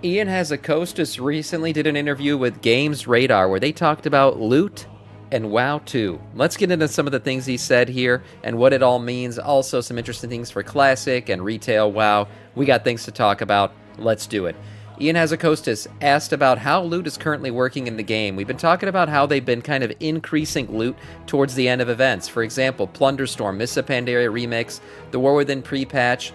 Ian Hazzikostas recently did an interview with Games Radar where they talked about loot and WoW2. Let's get into some of the things he said here and what it all means. Also, some interesting things for Classic and Retail WoW. We got things to talk about. Let's do it. Ian Hazzikostas asked about how loot is currently working in the game. We've been talking about how they've been kind of increasing loot towards the end of events. For example, Plunderstorm, Mists of Pandaria Remix, the War Within pre-patch,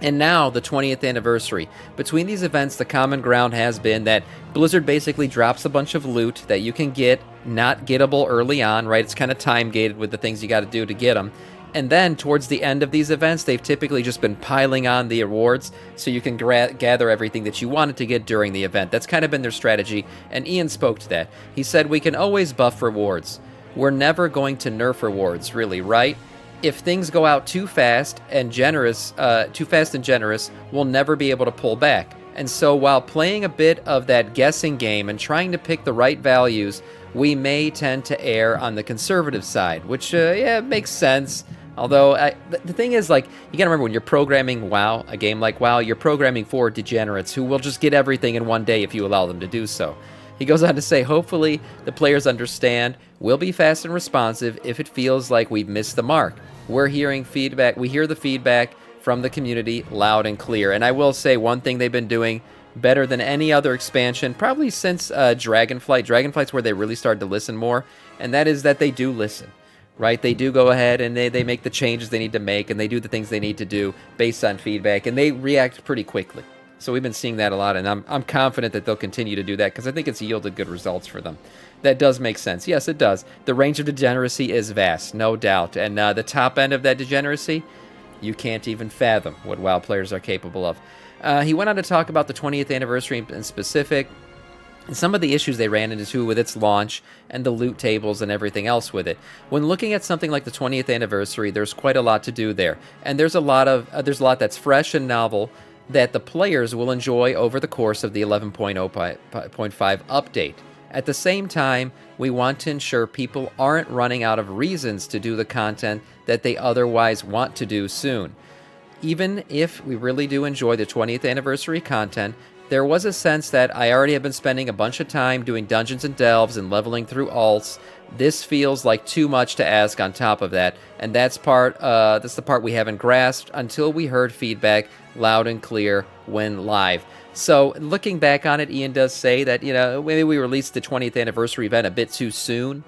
and now the 20th anniversary. Between these events, the common ground has been that Blizzard basically drops a bunch of loot that you can get, not gettable early on, right? It's kind of time-gated with the things you got to do to get them. And then towards the end of these events, they've typically just been piling on the awards so you can gather everything that you wanted to get during the event. That's kind of been their strategy, and Ian spoke to that. He said, we can always buff rewards. We're never going to nerf rewards, really, right? If things go out too fast and generous, we'll never be able to pull back. And so while playing a bit of that guessing game and trying to pick the right values, we may tend to err on the conservative side, which, makes sense. Although, the thing is, like, you gotta remember, when you're programming WoW, a game like WoW, you're programming for degenerates who will just get everything in one day if you allow them to do so. He goes on to say, hopefully the players understand, we'll be fast and responsive if it feels like we've missed the mark. We're hearing feedback, we hear the feedback from the community loud and clear. And I will say one thing they've been doing better than any other expansion, probably since Dragonflight. Dragonflight's where they really started to listen more, and that is that they do listen. Right? They do go ahead and they make the changes they need to make, and they do the things they need to do based on feedback, and they react pretty quickly. So we've been seeing that a lot, and I'm confident that they'll continue to do that because I think it's yielded good results for them. That does make sense. Yes, it does. The range of degeneracy is vast, no doubt. And the top end of that degeneracy, you can't even fathom what WoW players are capable of. He went on to talk about the 20th anniversary in specific, and some of the issues they ran into with its launch and the loot tables and everything else with it. When looking at something like the 20th anniversary, there's quite a lot to do there. And there's a lot that's fresh and novel that the players will enjoy over the course of the 11.0.5 update. At the same time, we want to ensure people aren't running out of reasons to do the content that they otherwise want to do soon. Even if we really do enjoy the 20th anniversary content, there was a sense that I already have been spending a bunch of time doing dungeons and delves and leveling through alts. This feels like too much to ask on top of that, and that's the part we haven't grasped until we heard feedback loud and clear when live. So looking back on it, Ian does say that, maybe we released the 20th anniversary event a bit too soon.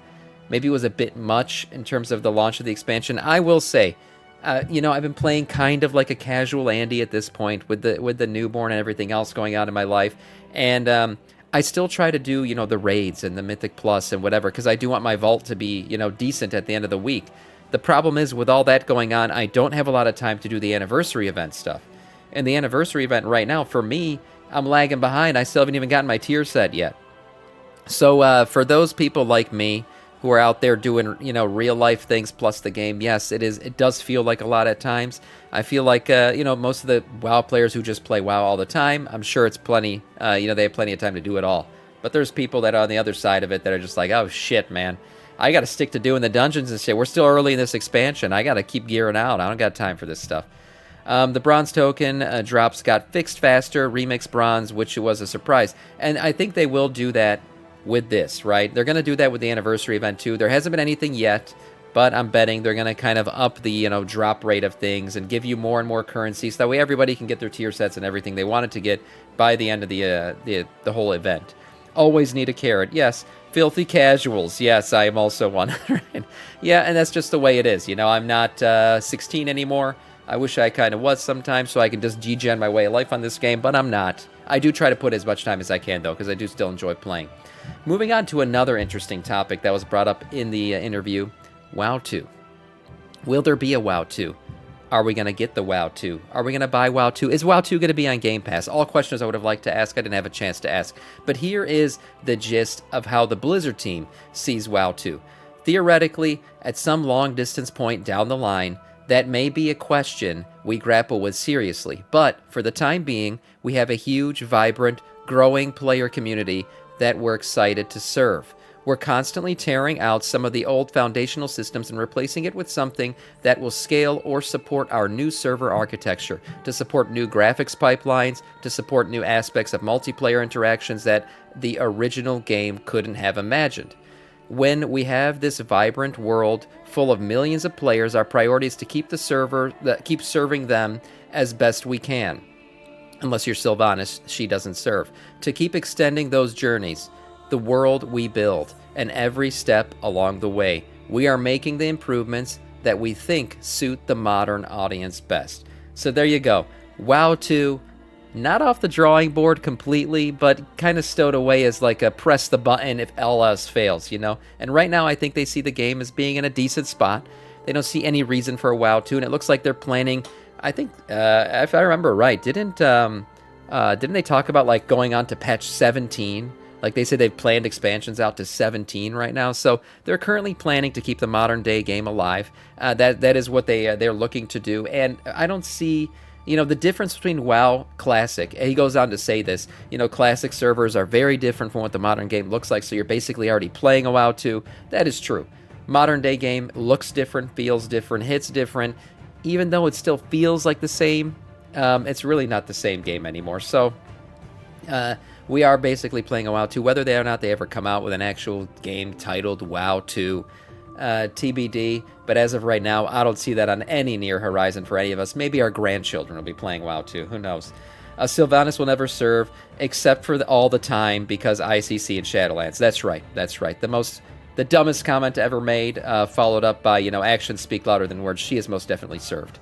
Maybe it was a bit much in terms of the launch of the expansion. I will say, I've been playing kind of like a casual Andy at this point with the newborn and everything else going on in my life, and I still try to do the raids and the Mythic Plus and whatever because I do want my vault to be decent at the end of the week. The problem is with all that going on, I don't have a lot of time to do the anniversary event stuff, and the anniversary event right now for me, I'm lagging behind. I still haven't even gotten my tier set yet. So for those people like me who are out there doing, real life things plus the game, yes, it does feel like a lot at times. I feel like, most of the WoW players who just play WoW all the time, I'm sure it's plenty, they have plenty of time to do it all. But there's people that are on the other side of it that are just like, oh shit, man, I got to stick to doing the dungeons and shit. We're still early in this expansion. I got to keep gearing out. I don't got time for this stuff. The bronze token drops got fixed faster, remix bronze, which was a surprise. And I think they will do that with this, right? They're going to do that with the anniversary event too. There hasn't been anything yet, but I'm betting they're going to kind of up the, drop rate of things and give you more and more currency so that way everybody can get their tier sets and everything they wanted to get by the end of the whole event. Always need a carrot. Yes. Filthy casuals. Yes, I am also one. Yeah, and that's just the way it is. I'm not 16 anymore. I wish I kind of was sometimes so I can just degen my way of life on this game, but I'm not. I do try to put as much time as I can, though, because I do still enjoy playing. Moving on to another interesting topic that was brought up in the interview, WoW2. Will there be a WoW2? Are we going to get the WoW2? Are we going to buy WoW2? Is WoW2 going to be on Game Pass? All questions I would have liked to ask. I didn't have a chance to ask. But here is the gist of how the Blizzard team sees WoW2. Theoretically, at some long-distance point down the line, that may be a question we grapple with seriously. But for the time being, we have a huge, vibrant, growing player community that we're excited to serve. We're constantly tearing out some of the old foundational systems and replacing it with something that will scale or support our new server architecture, to support new graphics pipelines, to support new aspects of multiplayer interactions that the original game couldn't have imagined. When we have this vibrant world full of millions of players, our priority is to keep keep serving them as best we can. Unless you're Sylvanas, she doesn't serve. To keep extending those journeys, the world we build, and every step along the way, we are making the improvements that we think suit the modern audience best. So there you go. WoW 2, not off the drawing board completely, but kind of stowed away as like a press the button if all else fails, you know? And right now I think they see the game as being in a decent spot. They don't see any reason for a WoW 2, and it looks like they're planning, I think, if I remember right, didn't they talk about like going on to patch 17? Like they said they've planned expansions out to 17 right now, so they're currently planning to keep the modern day game alive. That is what they're looking to do, and I don't see, you know, the difference between WoW Classic. He goes on to say this, you know, Classic servers are very different from what the modern game looks like, so you're basically already playing a WoW 2. That is true. Modern day game looks different, feels different, hits different. Even though it still feels like the same, it's really not the same game anymore. So we are basically playing a WoW 2. Whether or not they ever come out with an actual game titled WoW 2, TBD. But as of right now, I don't see that on any near horizon for any of us. Maybe our grandchildren will be playing WoW 2. Who knows? Sylvanas will never serve, except for all the time, because ICC and Shadowlands. That's right. That's right. The dumbest comment ever made, followed up by, you know, actions speak louder than words. She is most definitely served.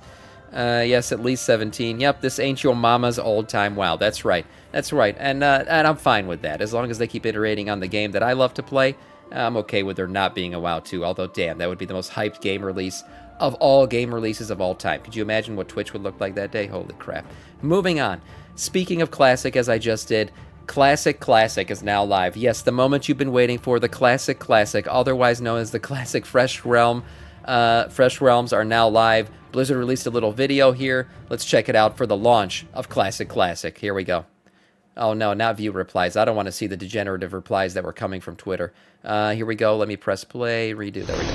Yes, at least 17. Yep, this ain't your mama's old-time WoW. That's right. That's right. And I'm fine with that. As long as they keep iterating on the game that I love to play, I'm okay with there not being a WoW 2. Although, damn, that would be the most hyped game release of all game releases of all time. Could you imagine what Twitch would look like that day? Holy crap. Moving on. Speaking of Classic, as I just did, Classic is now live. Yes, the moment you've been waiting for, the Classic, otherwise known as the Classic Fresh Realms, are now live. Blizzard released a little video here. Let's check it out for the launch of Classic. Here we go. Oh no, not view replies. I don't want to see the degenerative replies that were coming from Twitter. Here we go. Let me press play. Redo. There we go.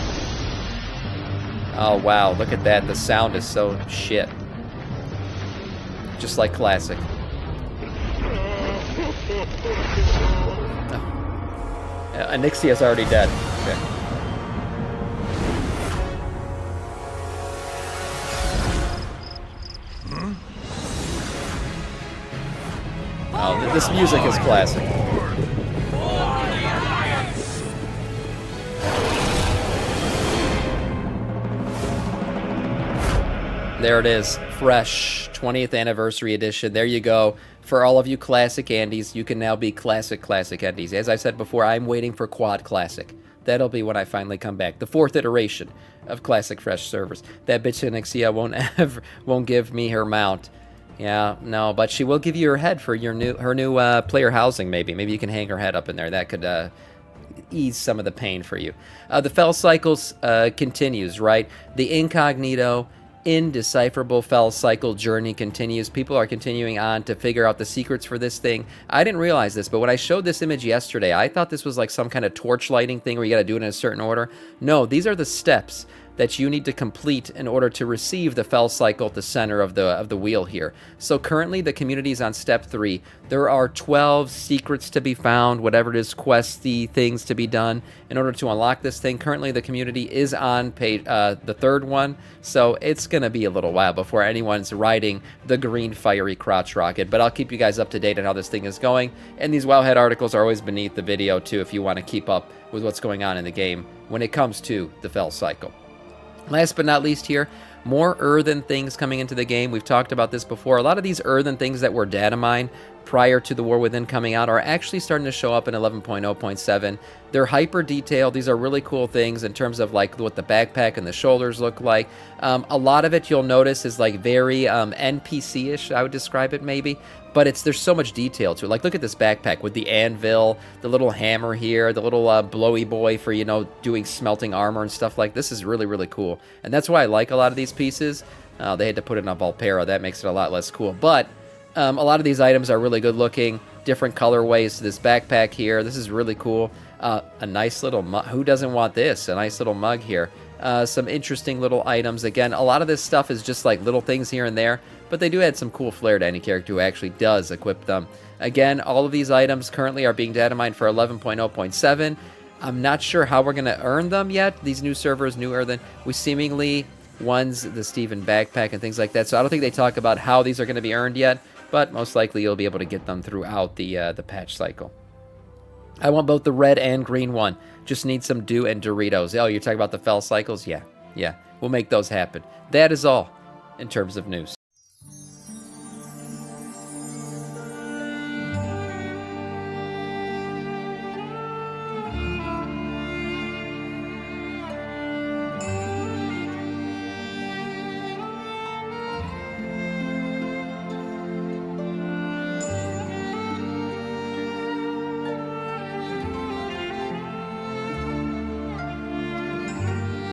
Oh wow, look at that. The sound is so shit. Just like Classic. Oh. Anixia's already dead. Okay. Oh, this music is classic. There it is. Fresh 20th Anniversary Edition. There you go. For all of you Classic Andes, you can now be Classic Andes. As I said before, I'm waiting for Quad Classic. That'll be when I finally come back. The 4th iteration of Classic Fresh servers. That bitch Anixia won't give me her mount. Yeah, no, but she will give you her head for her new player housing, maybe. Maybe you can hang her head up in there. That could ease some of the pain for you. The Fel Cycles continues, right? The incognito, indecipherable Fel Cycle journey continues. People are continuing on to figure out the secrets for this thing. I didn't realize this, but when I showed this image yesterday, I thought this was like some kind of torch lighting thing where you got to do it in a certain order. No, these are the steps that you need to complete in order to receive the Fel Cycle at the center of the wheel here. So currently the community is on step 3. There are 12 secrets to be found, whatever it is, questy things to be done in order to unlock this thing. Currently the community is on page, the 3rd one, so it's going to be a little while before anyone's riding the green fiery crotch rocket, but I'll keep you guys up to date on how this thing is going, and these Wowhead articles are always beneath the video too if you want to keep up with what's going on in the game when it comes to the Fel Cycle. Last but not least here, more earthen things coming into the game. We've talked about this before. A lot of these earthen things that were data mined prior to the War Within coming out are actually starting to show up in 11.0.7. They're hyper detailed. These are really cool things in terms of like what the backpack and the shoulders look like. A lot of it you'll notice is like very NPC-ish, I would describe it maybe. But there's so much detail to it. Like, look at this backpack with the anvil, the little hammer here, the little blowy boy for, you know, doing smelting armor and stuff like this. Is really, really cool. And that's why I like a lot of these pieces. They had to put it on Valpera. That makes it a lot less cool. But a lot of these items are really good looking. Different colorways to this backpack here. This is really cool. A nice little mug. Who doesn't want this? A nice little mug here. Some interesting little items. Again, a lot of this stuff is just like little things here and there, but they do add some cool flair to any character who actually does equip them. Again, all of these items currently are being data mined for 11.0.7. I'm not sure how we're going to earn them yet. These new servers, new Earthen, we seemingly one's the Steven backpack and things like that. So I don't think they talk about how these are going to be earned yet, but most likely you'll be able to get them throughout the patch cycle. I want both the red and green one. Just need some dew and Doritos. Oh, you're talking about the fell cycles? Yeah. We'll make those happen. That is all in terms of news.